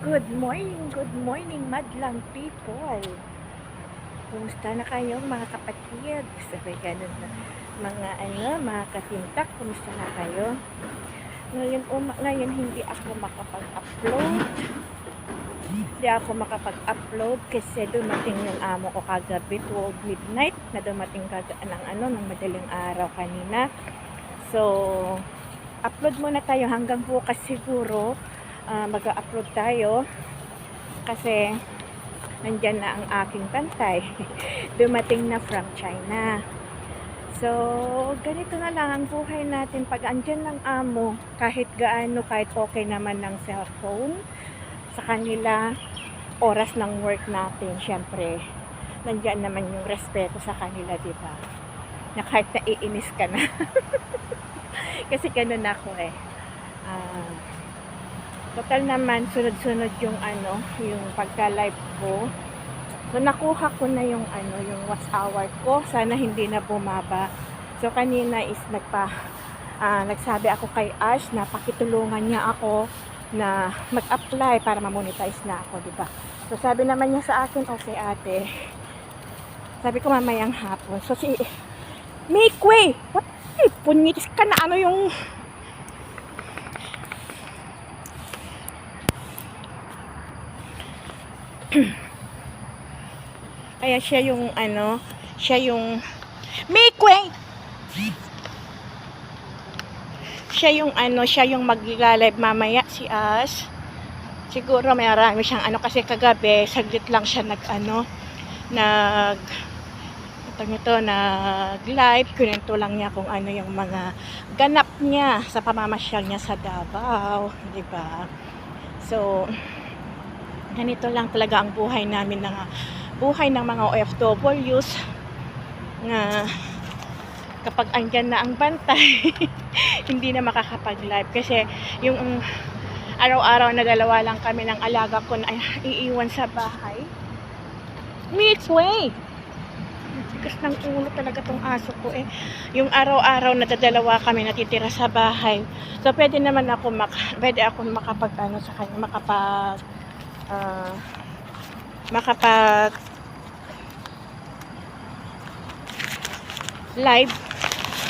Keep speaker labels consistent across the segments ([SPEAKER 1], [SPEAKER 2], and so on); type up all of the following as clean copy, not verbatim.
[SPEAKER 1] Good morning, madlang people. Kumusta na kayo mga kapatid? Sabi ganun na. Mga katintak, kumusta na kayo? Ngayon hindi ako makapag-upload. Hindi ako makapag-upload kasi dumating yung amo ko kagabi 12 midnight na dumating ng madaling araw kanina. So, upload muna tayo hanggang bukas siguro. Mag-upload tayo kasi nandyan na ang aking pantay. Dumating na from China. So, ganito na lang ang buhay natin pag andyan ng amo, kahit gaano, kahit okay naman ng cellphone sa kanila, oras ng work natin, syempre nandyan naman yung respeto sa kanila, diba? Na kahit naiinis ka na kasi ganun ako total naman sunod-sunod yung yung pagka-live ko. So nakuha ko na yung yung watch hour ko. Sana hindi na bumaba. So kanina is nagsabi ako kay Ash na pakitulungan niya ako na mag-apply para ma-monetize na ako, di ba? So sabi naman niya sa akin, okay ate. Sabi ko mamayang hapon. So si Mikwe, what? Punitis ka na yung kaya siya yung Mikwe! Siya yung magla-live mamaya, si Ash. Siguro may marami siyang kasi kagabi, saglit lang siya nag-live. Kunento lang niya kung yung mga ganap niya sa pamamasyal niya sa Davao, di ba? So, ganito lang talaga ang buhay namin buhay ng mga OFWs na kapag andyan na ang bantay hindi na makakapag-live kasi yung araw-araw na dalawa lang kami ng alaga ko na iiwan sa bahay. Midway! Tigas ng ulo talaga tong aso ko yung araw-araw na dalawa kami natitira sa bahay. So pwede naman ako makapag sa kanya makapag live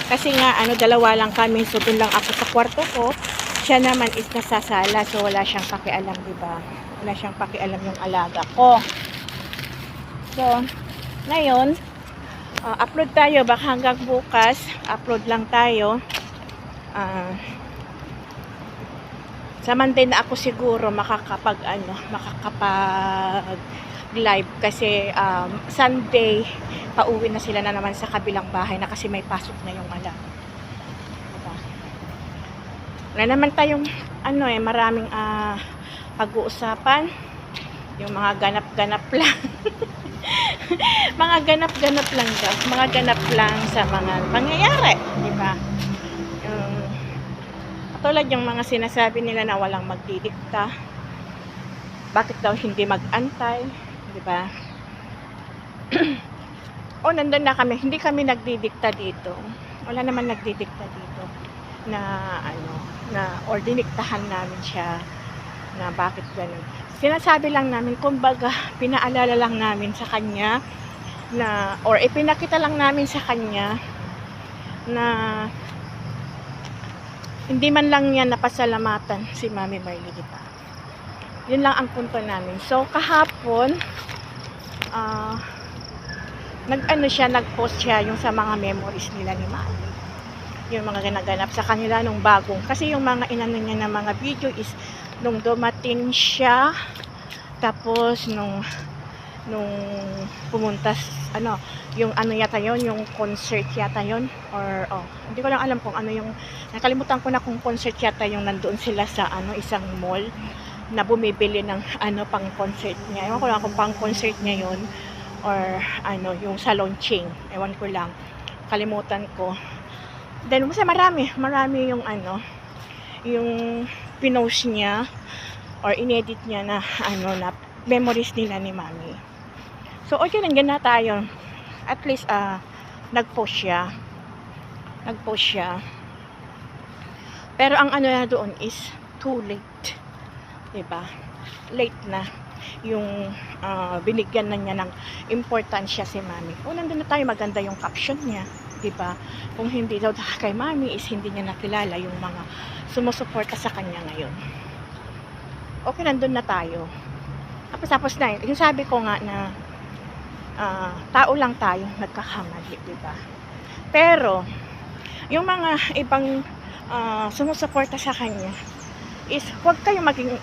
[SPEAKER 1] kasi nga dalawa lang kami, so dun lang ako sa kwarto ko, siya naman is nasa sala, so wala siyang pakialam, diba? Wala siyang pakialam yung alaga ko. So ngayon upload tayo, baka hanggang bukas upload lang tayo. Sa Monday na ako siguro makakapag live kasi Sunday pauwi na sila na naman sa kabilang bahay na kasi may pasok na yung alaga. Diba? Wala naman tayong maraming pag-uusapan, yung mga ganap-ganap lang. Mga ganap-ganap lang daw, mga ganap lang sa mga pangyayari, di ba? Tulad yung mga sinasabi nila na walang magdidikta, bakit daw hindi mag-antay, di ba? Nandun na kami, hindi kami nagdidikta dito, wala naman nagdidikta dito na or diniktahan namin siya na bakit ganun. Sinasabi lang namin, kumbaga pinaalala lang namin sa kanya na, or ipinakita lang namin sa kanya na hindi man lang niya napasalamatan si Mami Marley, diba? Yun lang ang punto namin. So kahapon nag-post siya yung sa mga memories nila ni Mami, yung mga ginaganap sa kanila nung bagong, kasi yung mga niya na mga video is nung dumating siya, tapos nung pumunta yung yata yun, yung concert yata yun, or hindi ko lang alam kung yung nakalimutan ko na kung concert yata yung nandoon sila sa isang mall na bumibili ng pang concert niya. Ewan ko lang kung pang concert niya yun or yung sa launching, ewan ko lang, kalimutan ko. Then kasi marami yung yung pinost niya or inedit niya na na memories nila ni Mami. So okay, nandiyan na tayo. At least nag-post siya. Pero ang na doon is too late. 'Di ba? Late na yung binigyan na niya ng importansya si Mami. O nandun na tayo, maganda yung caption niya, 'di ba? Kung hindi daw kay Mami is hindi niya nakilala yung mga sumusuporta sa kanya ngayon. Okay, nandun na tayo. Tapos na yung sabi ko nga na tao lang tayo, nagkakamali, 'di ba? Pero yung mga ibang sumusuporta sa kanya is huwag kayong maging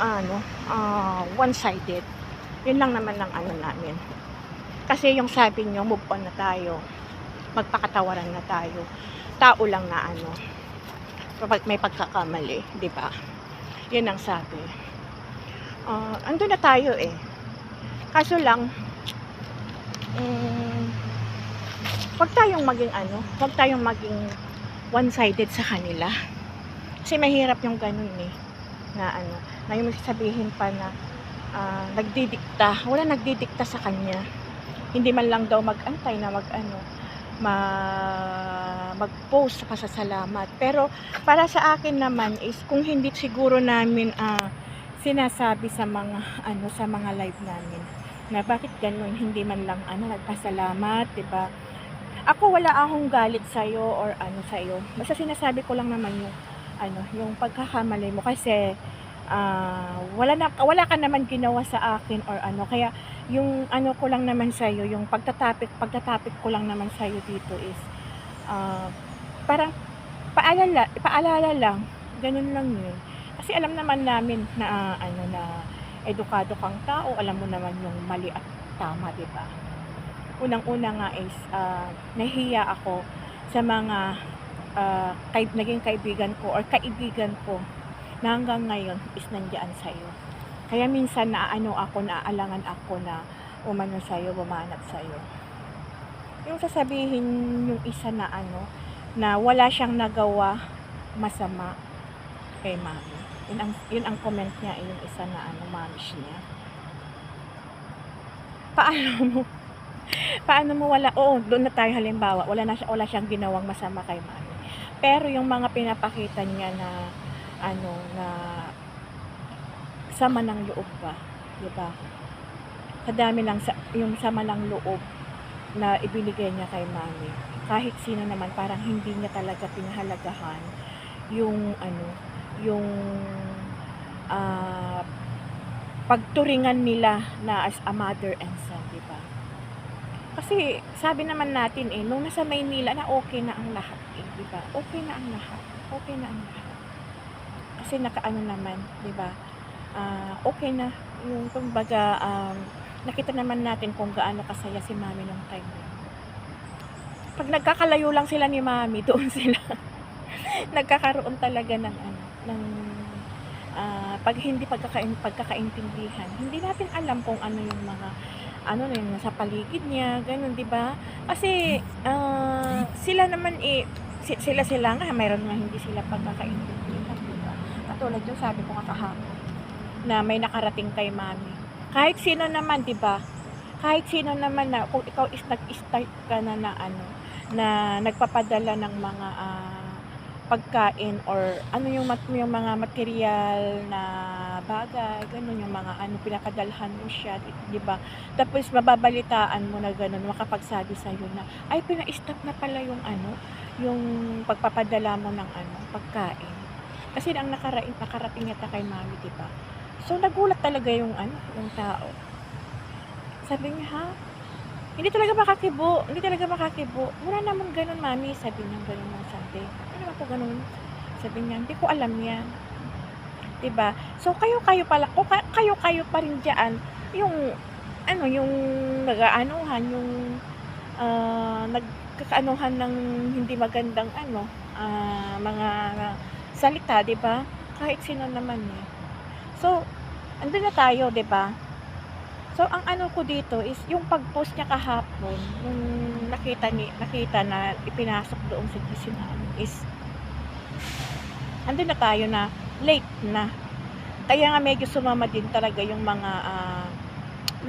[SPEAKER 1] one-sided. Yun lang naman ang ano namin. Kasi yung sabi nyo, move on na tayo. Magpakatawaran na tayo. Tao lang na kapag may pagkakamali, di ba? Yun ang sabi. Andun na tayo eh. Kaso lang, huwag tayong maging one-sided sa kanila. Kasi mahirap yung ganun eh. Na yung sabihin pa na nagdidikta. Wala nagdidikta sa kanya. Hindi man lang daw mag-antay na mag-post sa pasasalamat. Pero para sa akin naman is kung hindi siguro namin sinasabi sa mga live namin na bakit ganun, hindi man lang nagpasalamat, 'di ba? Ako wala akong galit sa iyo or sa iyo. Basta sinasabi ko lang naman yung pagkakamali mo kasi wala ka naman ginawa sa akin or kaya yung ko lang naman sa iyo, yung pagtatapik ko lang naman sa iyo dito is parang paalala lang, ganun lang yun. Kasi alam naman namin na na edukado kang tao, alam mo naman yung mali at tama, 'di ba? Unang-una nga is nahihiya ako sa mga naging kaibigan ko or kaibigan ko na hanggang ngayon is nandiyan sa'yo. Kaya minsan naaalangan ako na umano sa'yo, bumanat sa'yo. Yung sasabihin yung isa na na wala siyang nagawa masama kay Mami. Yun ang comment niya, yung isa na mamish niya. Paano mo wala, doon na tayo halimbawa, wala siyang ginawang masama kay Mami. Pero yung mga pinapakita niya na na sama ng loob ba, 'di ba? Kadami lang yung sama ng loob na ibinigay niya kay Mami. Kahit sino naman parang hindi niya talaga pinahalagahan yung yung pagturingan nila na as a mother and son, 'di ba? Kasi sabi naman natin nung nasa Maynila na okay na ang lahat di ba? Okay na ang lahat. Kasi naman, di ba? Okay na yung kumbaga nakita naman natin kung gaano kasaya si Mami nung time na. Pag nagkakalayo lang sila ni Mami, doon sila nagkakaroon talaga ng pag hindi pagkakaintindihan. Hindi natin alam kung ano yung mga yung nasa paligid niya, ganun, di ba? Kasi sila naman sila nga mayroon nga hindi sila pagkakaintindihan, di ba? Katulad yung sabi ko nga kahapon na may nakarating kay Mami. Kahit sino naman, di ba? Kahit sino naman na kung ikaw is nag-start ka na na nagpapadala ng mga pagkain or yung mga material na bagay, ganun, yung mga pinakadalhan mo siya, di ba? Tapos mababalitaan mo na ganun, makapagsabi sa iyo na ay pina-stop na pala yung yung pagpapadala mo ng pagkain. Kasi ang nakarating yata kay Mami, di ba? So nagulat talaga yung yung tao. Sabi niya, ha? Hindi talaga makakibo. Wala namang ganun, Mami. Sabi niya, ganun ang sabi. Ano naman po ganun? Sabi niya, hindi ko alam yan. Diba? So, kayo pa rin dyan, yung nag-aanuhan, yung nagkakaanuhan ng hindi magandang mga salita, diba? Kahit sino naman eh. So, andun na tayo, diba? So, ang ko dito is yung pag-post niya kahapon, yung nakita na ipinasok doon sa gisinahan is andun na tayo na late na. Kaya nga medyo sumama din talaga yung mga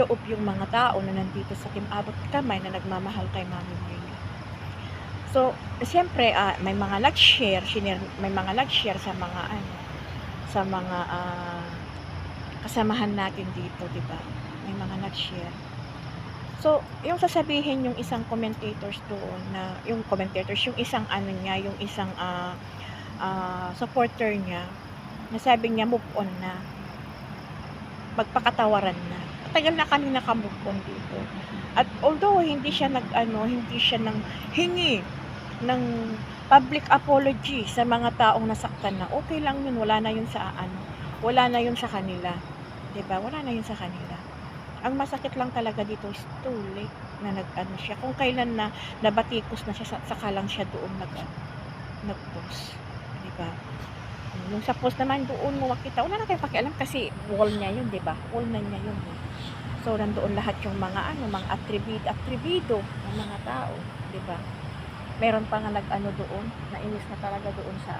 [SPEAKER 1] loob yung mga tao na nandito sa Team Abot Kamay na nagmamahal kay Mami Marley. So, siyempre, may mga nag-share sa mga kasamahan natin dito, 'di ba? May mga nag-share. So, yung sasabihin yung isang commentators doon na yung commentators, yung isang ano niya, yung isang supporter niya, na sabi niya move on na, magpakatawaran na. Matagal na kami naka-move on dito. At although hindi siya hindi siya nang hingi ng public apology sa mga taong nasaktan na, okay lang yun, wala na yun sa wala na yun sa kanila. 'Di ba? Wala na yun sa kanila. Ang masakit lang talaga dito is too late na siya. Kung kailan na nabatikos na siya, saka lang siya doon nag-post. 'Di ba? Yung sa post naman doon mo makita, wala na tayong pakialam kasi wall niya yun, 'di ba? Wall na niya yun. So, nandoon lahat yung mga mga attribido ng mga tao, 'di ba? Meron pa nga doon, nainis na talaga doon sa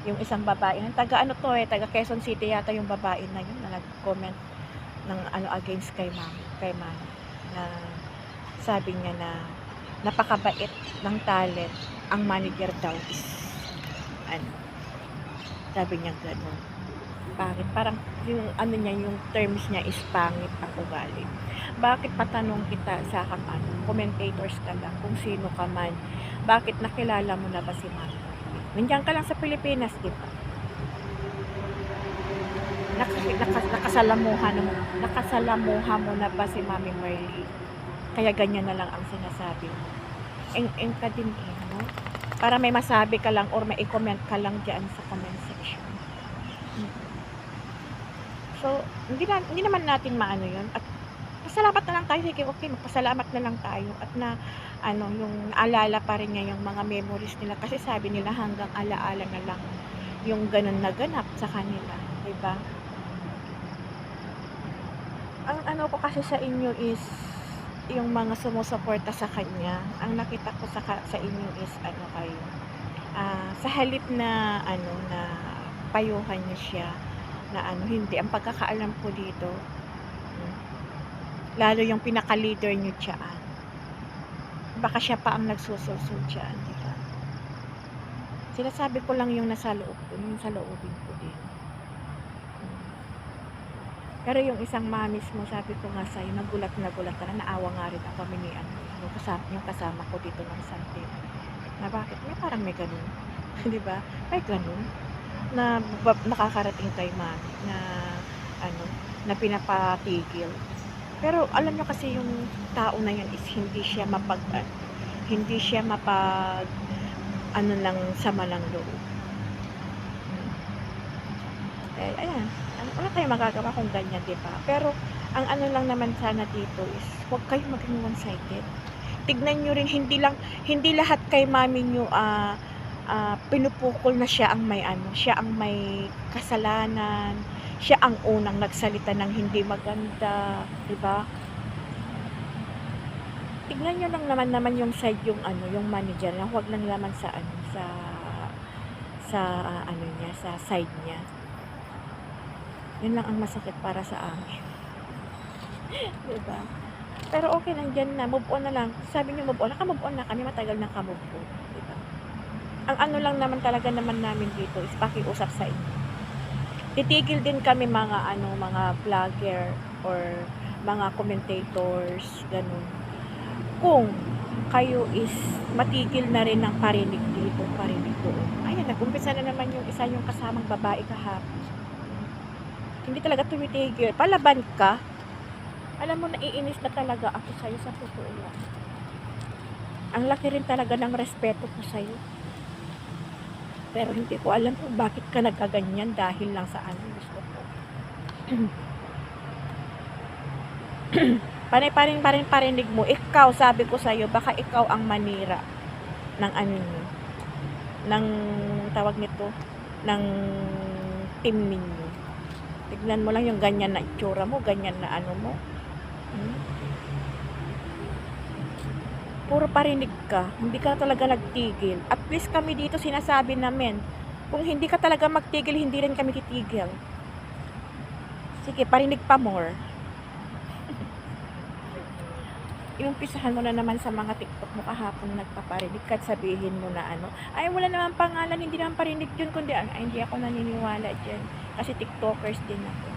[SPEAKER 1] yung isang babae, taga taga Quezon City yata yung babae na yun na nag-comment ng against kay ma'am, na sabi niya na napakabait ng talent, ang manager daw is sabi niya gano'n, pangit, parang yung niya, yung terms niya is pangit ang ugali. Bakit, patanong kita sa commentators ka lang, kung sino ka man, bakit nakilala mo na ba si ma'am? Nandiyan ka lang sa Pilipinas, di ba? Nakasalamuhan mo na ba si Mami Merly? Kaya ganyan na lang ang sinasabi mo. Eng ka din no? Para may masabi ka lang or may i-comment ka lang dyan sa comment section. So, hindi naman natin maano yun. At pasalamat na lang tayo. Sige, okay, magpasalamat na lang tayo. At yung naalala pa rin niya yung mga memories nila. Kasi sabi nila hanggang alaala na lang yung ganun na ganap sa kanila. Diba? Ang ko kasi sa inyo is yung mga sumusuporta sa kanya. Ang nakita ko sa inyo is kayo. Sa halip na na payuhan niya siya na hindi, ang pagkakaalam ko dito, lalo yung pinaka-leader niyo dyan, baka siya pa ang nagsusulsul dyan, diba? Sinasabi ko lang yung nasa loob ko, yung sa loobin ko din. Pero yung isang mamis mo, sabi ko nga sa'yo, nagulat na naawa nga rin ako kami ni yung kasama ko dito ng Sante. Na bakit? Parang may ganun. Diba? May ganun. Na nakakarating kay mami na na pinapatigil. Pero alam nyo kasi yung tao na yun is hindi siya mapag lang sama ng loob. Ayan, wala tayong magagawa kung ganyan, diba? Pero ang lang naman sana dito is huwag kayong maging one-sided. Tignan nyo rin, hindi lahat kay mami nyo pinupukol na siya ang may kasalanan, siya ang unang nagsalita ng hindi maganda, diba? Tignan nyo lang naman yung side yung yung manager na huwag lang naman sa niya, sa side niya. Yun lang ang masakit para sa amin. Diba? Pero okay lang dyan na, move on na lang. Sabi niyo move on, naka-move on na kami, matagal na ka-move on. Diba? Ang lang naman talaga naman namin dito is pakiusap sa inyo. Titigil din kami mga vlogger or mga commentators, ganun. Kung kayo is matigil na rin ng parinig dito, parinig doon. Ayan, nag-umpisa na naman yung isa yung kasamang babae kahapon. Hindi talaga tumitigil. Palaban ka. Alam mo, naiinis na talaga ako sa'yo sa totoo lang. Ang laki rin talaga ng respeto ko sa'yo. Pero hindi ko alam kung bakit ka nagkaganyan dahil lang sa gusto ko. Parinig mo. Ikaw, sabi ko sa'yo, baka ikaw ang manira ng ng tawag nito, ng team ninyo. Tignan mo lang yung ganyan na itsura mo, ganyan na mo. Puro parinig ka, hindi ka talaga nagtigil. At least kami dito sinasabi namin, kung hindi ka talaga magtigil, hindi rin kami titigil. Sige, parinig pa more. Iumpisahan mo na naman sa mga TikTok mo kahapon nagpaparinig kahit sabihin mo na ay wala naman pangalan, hindi naman parinig yun, kundi hindi ako naniniwala dyan kasi TikTokers din ako.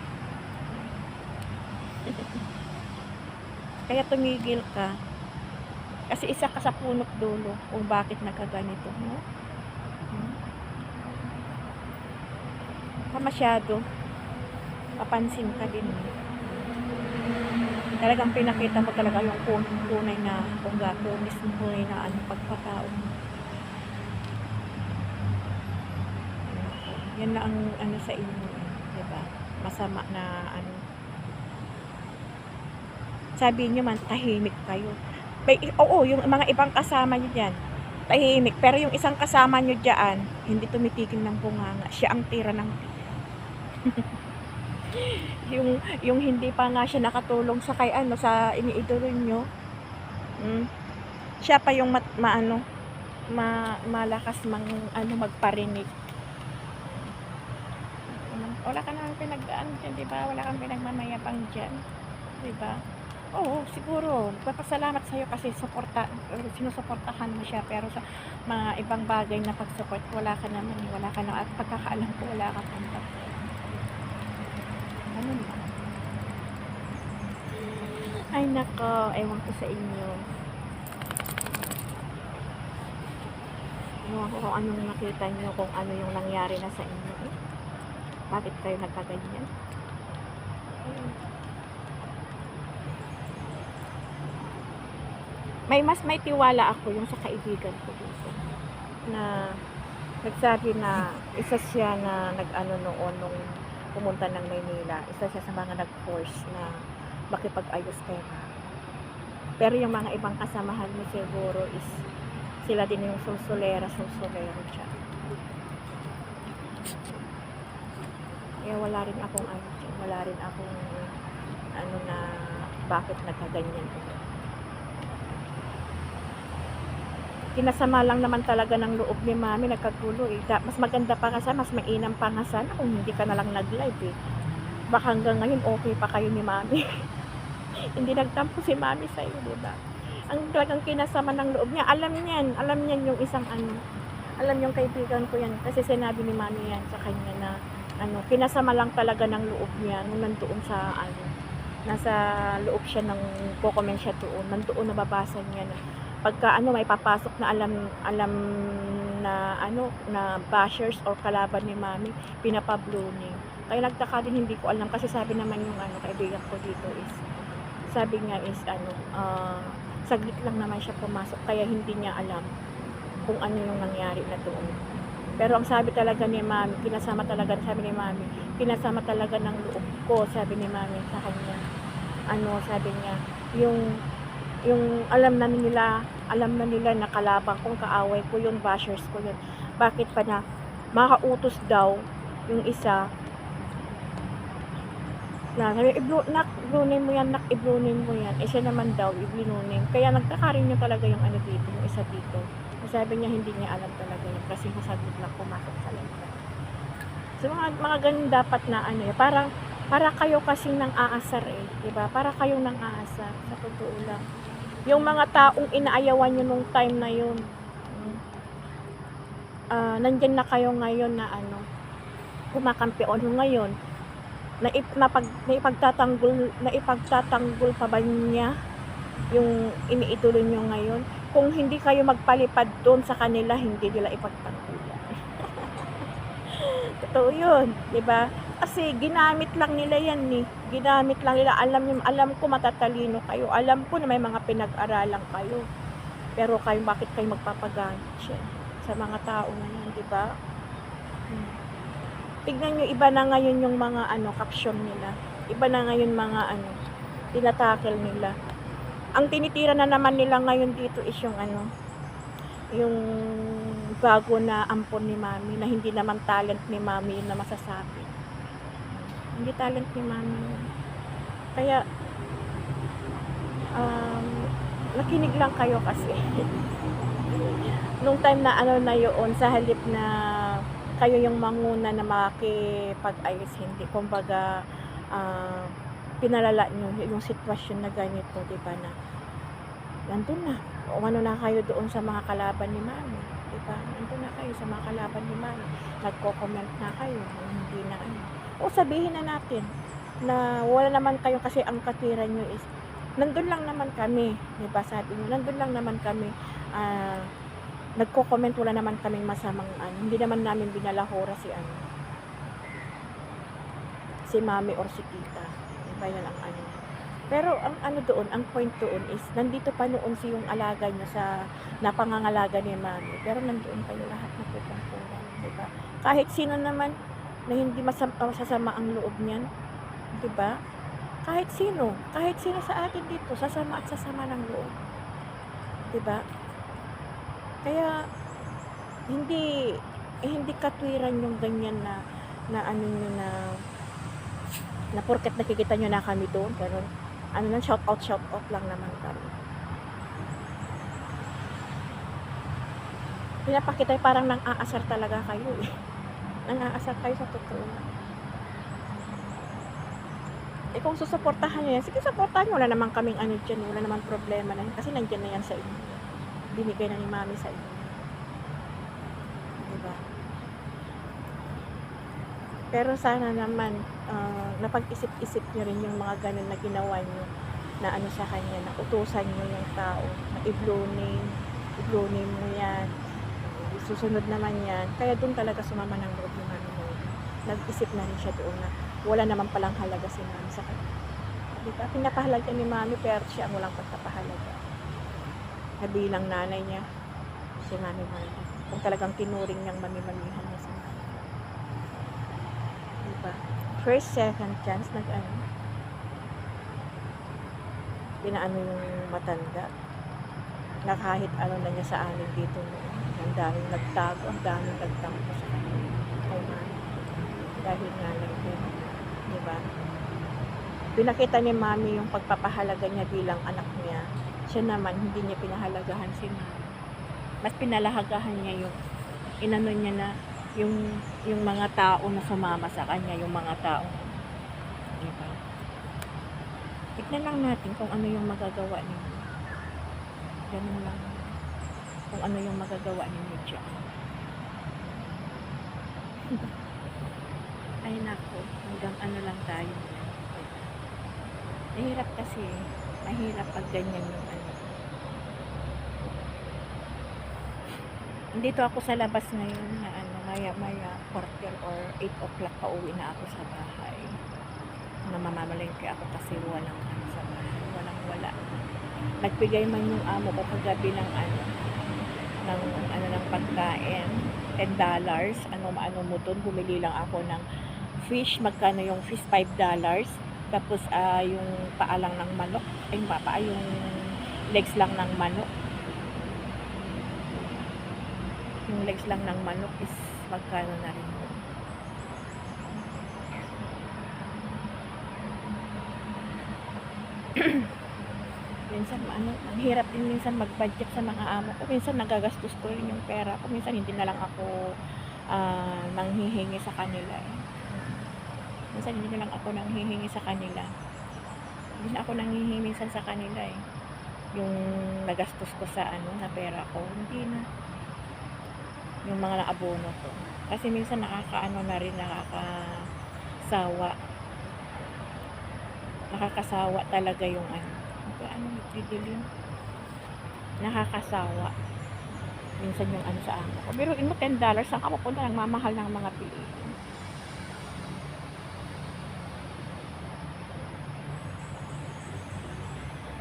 [SPEAKER 1] Kaya tumigil ka. Kasi isa ka sa punot dulo kung bakit nagkaganito, no? Hmm. Pa masyado, papansin ka din. Talagang pinakita mo talaga yung tunay na tunay na ano, pagkatao mo. Yan lang ang ano sa inyo, diba? Masama na ano. Sabi niyo man, tahimik kayo. Oo, yung mga ibang kasama niyo dyan, tahimik. Pero yung isang kasama niyo dyan, hindi tumitigil ng bunganga. Siya ang tira ng yung hindi pa nga siya nakatulong sa kay ano, sa iniidolo niyo. Siya pa yung malakas magparinig. Wala ka naman pinagdaan dyan, diba? Wala kang pinagmamayabang dyan, diba? Oo, siguro. Papasalamat sa'yo kasi sinusuportahan mo siya. Pero sa mga ibang bagay na pag-support, wala ka naman. At pagkakaalam ko, wala ka tanggap. Ganun ba? Ay nako, ewan ko sa inyo. Ewan ko kung anong nakita nyo, kung ano yung nangyari na sa inyo. Bakit kayo nagkaganyan? May tiwala ako yung sa kaibigan ko dito na nagsabi na isa siya na nag-ano noon nung pumunta ng Maynila, isa siya sa mga nag-force na makipag-ayos kay Mami. Pero yung mga ibang kasamahan mo siguro is sila din yung sulsulero siya. Kaya wala rin akong na bakit nagkaganyan. Kinasama lang naman talaga ng loob ni Mami, nagkagulo eh. Mas maganda pa nga sana, mas mainam pa nga sana kung hindi ka na lang nag-live eh. Baka hanggang ngayon okay pa kayo ni Mami. Hindi nagtampo si Mami sa'yo, diba? Ang talagang kinasama ng loob niya, alam niyan yung isang alam yung kaibigan ko yan, kasi sinabi ni Mami yan sa kanya na kinasama lang talaga ng loob niya nung nandoon sa nasa loob siya ng comment siya doon, nandoon nababasa niya na pagka may papasok na alam na na bashers or kalaban ni Mami, pinapabluning. Kaya nagtaka din, hindi ko alam kasi sabi naman yung kaibigan ko dito is sabi niya is saglit lang naman siya pumasok kaya hindi niya alam kung ano yung nangyari na doon. Pero ang sabi talaga ni Mami, sabi ni Mami, pinasama talaga ng loob ko, sabi ni Mami sa kanya. Sabi niya, yung alam na nila na kalabang kong kaaway ko, yung bashers ko yun. Bakit pa na makautos daw yung isa na sabi, iblunin mo yan, iblunin mo yan. Siya naman daw, iblunin. Kaya nagkakarin niya talaga yung dito, yung isa dito. Sabi niya, hindi niya alam talaga yun kasi masaglit lang pumasok sa loob. So, mga ganun dapat na para kayo kasing nang aasar diba? Para kayong nang aasar, sa totoo lang. Yung mga taong inaayawan nyo nung time na yun, nandyan na kayo ngayon na kumakampion ngayon, naipagtatanggol pa ba niya yung iniidolo nyo ngayon? Kung hindi kayo magpalipad doon sa kanila, hindi nila ipagtanggulan. Totoo yun, diba? Kasi ginamit lang nila yan eh. Ginamit lang nila. Alam ko matatalino kayo. Alam ko na may mga pinag-aralan kayo. Pero bakit kayo magpapagamit sa mga tao na yan, diba? Tignan nyo, iba na ngayon yung mga caption nila. Iba na ngayon mga tinatakil nila. Ang tinitira na naman nila ngayon dito is yung yung bago na ampon ni Mami na hindi naman talent ni Mami yun na masasabi. Hindi talent ni Mami yun. Kaya nakinig lang kayo kasi nung time na na yun, sa halip na kayo yung manguna na makipag-ayos, hindi kumbaga pinalala nyo yung sitwasyon na ganito, diba, na nandun na na kayo doon sa mga kalaban ni Mami, diba, nandun na kayo sa mga kalaban ni Mami, nagko-comment na kayo, hindi na o sabihin na natin na wala naman kayo kasi ang katwiran nyo is nandun lang naman kami, 'di ba? Sabi niyo, nandun lang naman kami, nagko-comment, wala naman kaming masamang ano, hindi naman namin binalahura si ano, si mami or si tita. 'Di ba 'yun ang ano. Pero ang ano doon, ang point doon is nandito pa noon si yung alaga niya sa napangangalaga ni mami, pero nandoon kayo lahat nagkukumpuni, 'di ba? Kahit sino naman na hindi masasama ang loob niyan, 'di ba? Kahit sino sa atin dito sasama at sasama ng loob, 'di ba? Kaya hindi hindi katwiran yung ganyan na na ano niyo na porket nakikita niyo na kami doon, gano'n. Ano lang, shout out lang naman kami. Pinapakita parang nang-aasar talaga kayo eh. Nang-aasar kayo sa totoo lang. Eh kung susuportahan niyo yan, sige suportahan niyo. Wala naman kaming ano dyan, wala naman problema na yan. Kasi nandyan na yan sa inyo. Binigay na ni mami sa inyo. Diba? Pero sana naman, napag-isip-isip nyo rin yung mga ganun na ginawa nyo na ano sa kanya, na utusan nyo yung tao, na i-blue name mo yan, susunod naman yan. Kaya doon talaga sumama ng loob yung mami mo. Nag-isip na rin siya doon na wala naman palang halaga si mami sa kanya. Diba? Pinapahalaga ni mami pero siya ang walang pagpapahalaga. Na bilang nanay niya, si mami mami. Kung talagang tinuring niyang mami-mamihan niya sa mami. Diba? First, second chance, pinaano yung matanda. Na kahit ano na niya sa amin dito noon. Ang daming nagtago, ang daming nagtampo sa kanya. Kay mami. Dahil nga lang din. Diba? Pinakita ni mami yung pagpapahalaga niya bilang anak niya. Siya naman, hindi niya pinahalagahan si mami. Mas pinalahagahan niya yung inano niya na yung mga tao na sumama sa kanya, yung mga tao. Diba? Tignan lang natin kung ano yung magagawa ninyo. Ganun lang. Kung ano yung magagawa ninyo dyan. Ay nako, hanggang ano lang tayo. Mahirap kasi, mahirap pag ganyan yung ano. Nandito ako sa labas ngayon na ano, maya 4 or 8 o'clock pa uwi na ako sa bahay. Namamalengke ako kasi walang ano sa bahay, wala. Nagbigay man yung amo ko kagabi ng ng pagkain, $10. Ano mo doon, bumili lang ako ng fish, magkano yung fish, $5. Tapos yung paa lang ng manok, yung legs lang ng manok. Yung legs lang ng manok is magkano na rin po. Minsan ang hirap din minsan mag-budget sa mga amo ko. Minsan nagagastos ko rin yung pera ko. Minsan hindi na lang ako nanghihingi sa kanila eh. Minsan hindi na lang ako nanghihingi sa kanila. Hindi na ako nanghihingi minsan sa kanila eh. Yung nagastos ko sa na pera ko, hindi na. Yung mga naabono ko. Kasi minsan nakakasawa talaga yung nagdidilim. Nakakasawa. Minsan yung sa amo ko. Pero mo $10, saan ka pupunta? Nagmamahal ng mga piliin.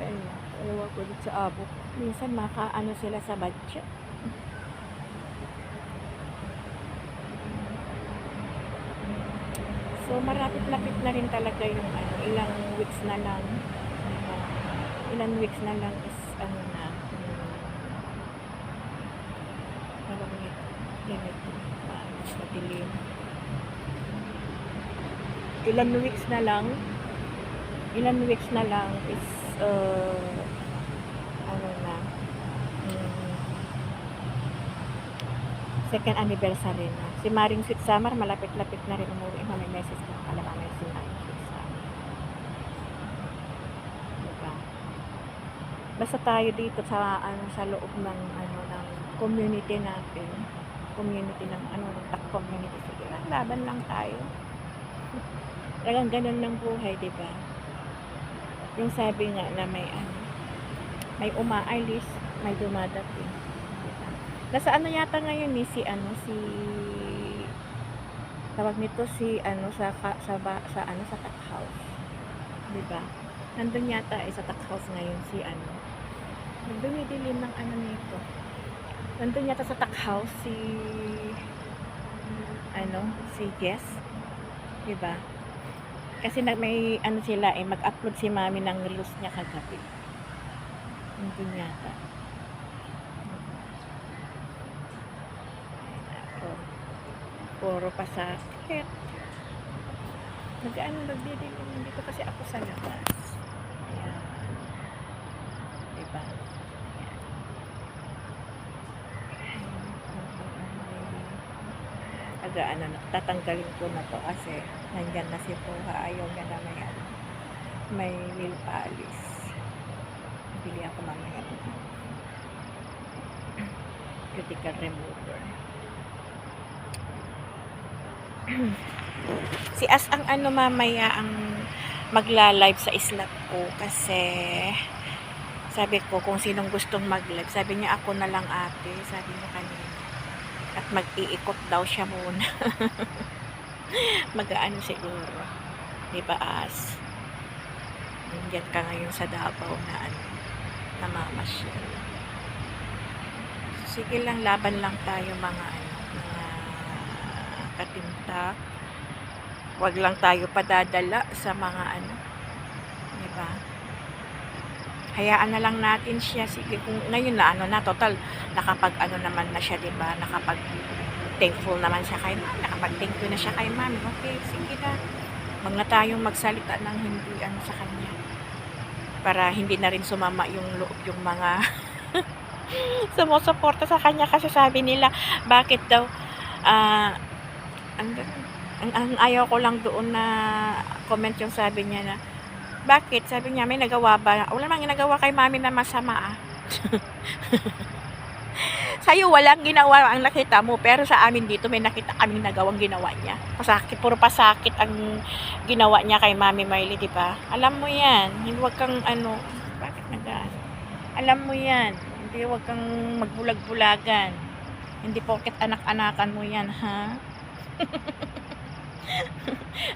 [SPEAKER 1] Ayun, ewan ko dito sa abo. Minsan makaano sila sa budget. So, marapit-lapit na rin talaga yung ilang weeks na lang. Ilang weeks na lang is madilim. Ilan weeks na lang is second anniversary na. Si Maring Sweet Summer, malapit-lapit na rin umuwi. May message na kalama may si Maring Sweet Summer. Diba? Basta tayo dito sa sa loob ng ng community natin. Community ng ng TAC community. Sige lang, laban lang tayo. Talagang ganun ng buhay, 'di ba? Yung sabi nga na may umaalis, may dumadating. Diba? Nasa ano yata ngayon ni si tawag nito si sa Tac House, 'di ba? Nandun yata sa Tac House ngayon si nagdumidilim ng nito. Nandun yata sa Tac House si Jess, 'di ba? Kasi may sila mag-upload si Mami ng reels niya kagabi. Nandun yata. Puro pasakit. Nagdidilim dito kasi ako sa labas. Ayan. Diba? Ayan. Tatanggalin ko na to kasi nandyan na si Puha. Ayaw niya na may nail polish. Bili ako mamaya. Cuticle remover. Si As ang mamaya ang magla-live sa islat ko kasi sabi ko kung sinong gustong mag-live, sabi niya ako na lang ate, sabi niya kanina, at mag-iikot daw siya muna. Mag-aano siguro, di ba As, nandiyan ka ngayon sa Davao na namamasyal. Sige lang, laban lang tayo mga katimta. Wag lang tayo padadala sa mga diba? Hayaan na lang natin siya. Sige, kung ngayon na total nakapag naman na siya, diba? Nakapag thankful naman siya kay Mami. Nakapag thank you na siya kay Mami. Okay, sige na. Wag na tayong magsalita ng hindi sa kanya. Para hindi na rin sumama yung loob yung mga sumusuporta sa kanya kasi sabi nila bakit daw ang ayaw ko lang doon na comment yung sabi niya na bakit? Sabi niya may nagawa ba? Wala namang ginagawa kay Mami na masama Sa'yo walang ginawa ang nakita mo, pero sa amin dito may nakita kaming nagawang ginawa niya. Pasakit, puro pasakit ang ginawa niya kay Mami Miley, di ba? Alam mo yan. Hindi wag kang bakit alam mo yan. Hindi wag kang magbulag-bulagan. Hindi porket anak-anakan mo yan, ha?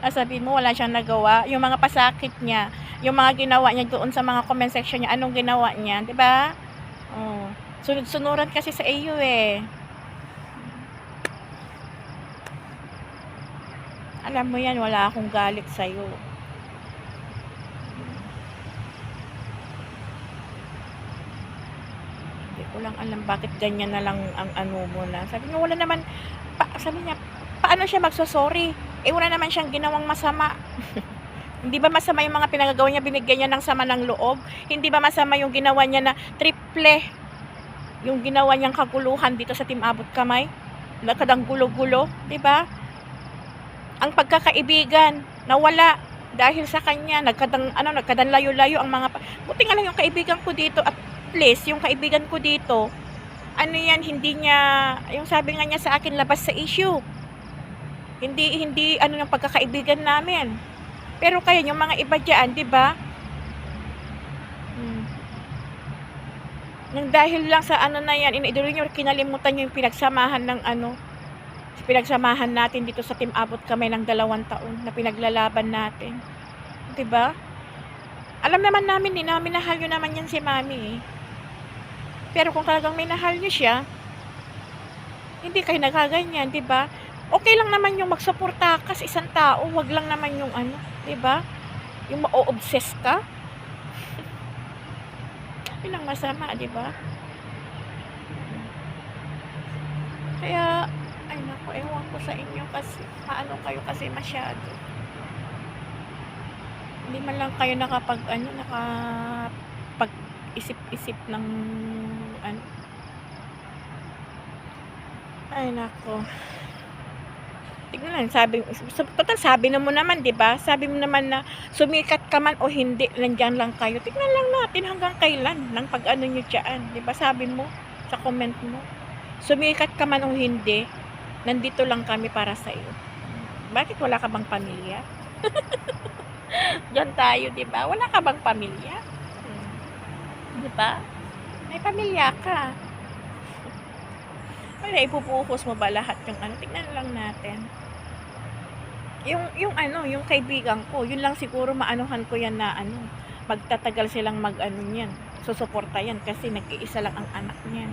[SPEAKER 1] Sabihin mo wala siyang nagawa, yung mga pasakit niya, yung mga ginawa niya doon sa mga comment section niya, anong ginawa niya, 'di ba? Oh, sunod-sunuran kasi sa iyo Alam mo yan, wala akong galit sa iyo. Hindi ko lang alam bakit ganyan na lang ang mo na. Sabi niya wala naman sabi niya paano siya magso-sorry? Wala naman siyang ginawang masama. Hindi ba masama yung mga pinagagawa niya, binigyan niya ng sama ng loob? Hindi ba masama yung ginawa niya na triple? Yung ginawa niyang kaguluhan dito sa Team Abot Kamay? Nakadang gulo-gulo, 'di ba? Ang pagkakaibigan nawala dahil sa kanya, nagkadang layo-layo ang mga buti nga lang yung kaibigan ko dito, at least yung kaibigan ko dito, hindi niya, yung sabi nga niya sa akin, labas sa issue. Hindi ng pagkakaibigan namin. Pero kaya yung mga iba diyan, 'di ba? Nang dahil lang sa na yan, kinalimutan niyo yung pinagsamahan pinagsamahan natin dito sa Team Abot Kamay ng 2 taon na pinaglalaban natin. 'Di ba? Alam naman namin na minahal niyo naman yan si Mami. Pero kung talagang minahal niyo siya, hindi kayo nagaganyan, 'di ba? Okay lang naman yung magsuporta ka sa isang tao, wag lang naman yung 'di ba? Yung ma-obsess ka. Ilang masama, 'di ba? Kaya ay naku, ewan ko sa inyo kasi paano kayo kasi masyado. Hindi man lang kayo nakapag-isip-isip ng ay nako. Tignan lang, sabi mo naman, 'di ba? Sabi mo naman na sumikat ka man o hindi, nandiyan lang kayo. Tignan lang natin hanggang kailan ng niyo diyan, 'di ba? Sabi mo sa comment mo, sumikat ka man o hindi, nandito lang kami para sa iyo. Bakit wala ka bang pamilya? Diyan tayo, 'di ba? Wala ka bang pamilya? 'Di ba? May pamilya ka. Wala, ipupuhos mo ba lahat yung ano? Tignan lang natin. Yung ano, yung kaibigan ko, yun lang siguro maanuhan ko yan na ano, magtatagal silang mag-ano niyan, susuporta yan kasi nag-iisa lang ang anak niyan.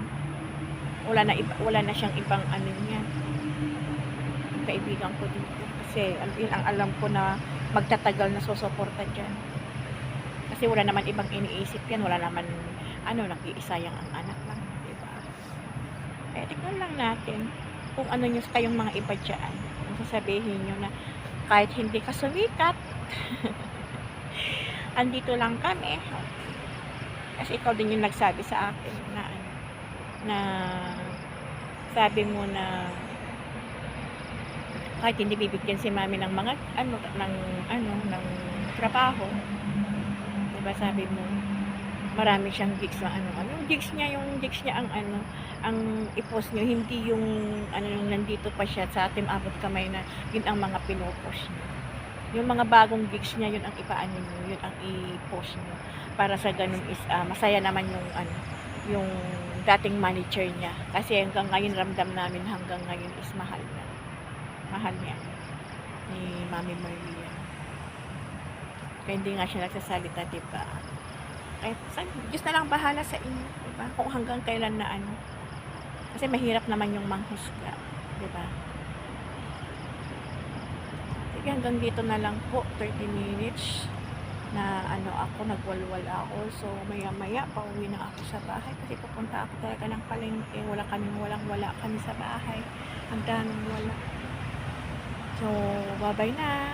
[SPEAKER 1] Wala na siyang ibang ano niyan, kaibigan ko dito. Kasi yun ang alam ko na magtatagal na susuporta diyan. Kasi wala naman ibang iniisip yan, wala naman ano, nag-iisa yang ang anak lang, di ba? Eh, tignan lang natin kung ano nyo kayong mga iba dyan. Kung sasabihin nyo na kahit hindi ka sumikat, andito lang kami. Kasi ikaw din yung nagsabi sa akin na ano, na sabi mo na kahit hindi bibigyan si mami ng mga ng trabaho, diba sabi mo marami siyang gigs na yung gigs niya ang ano, ang i-post nyo, hindi yung ano yung nandito pa siya sa ating abot kamay na yun ang mga pinopost niya. Yung mga bagong gigs niya, yun ang ipaano nyo, yun ang i-post nyo. Para sa ganun is masaya naman yung ano, yung dating manager niya. Kasi hanggang ngayon ramdam namin hanggang ngayon is mahal niya ni Mami Maria. Kaya hindi nga siya nagsasalita, diba? Eh, Diyos na lang bahala sa inyo, diba? Kung hanggang kailan na ano. Kasi mahirap naman yung manghusga, diba? Sige, hanggang dito na lang po, 30 minutes na ano ako, nagwalwal ako. So, maya-maya, pauwi na ako sa bahay kasi pupunta ako talaga ng palengke. Wala kami sa bahay. Ang daming wala. So, bye-bye na.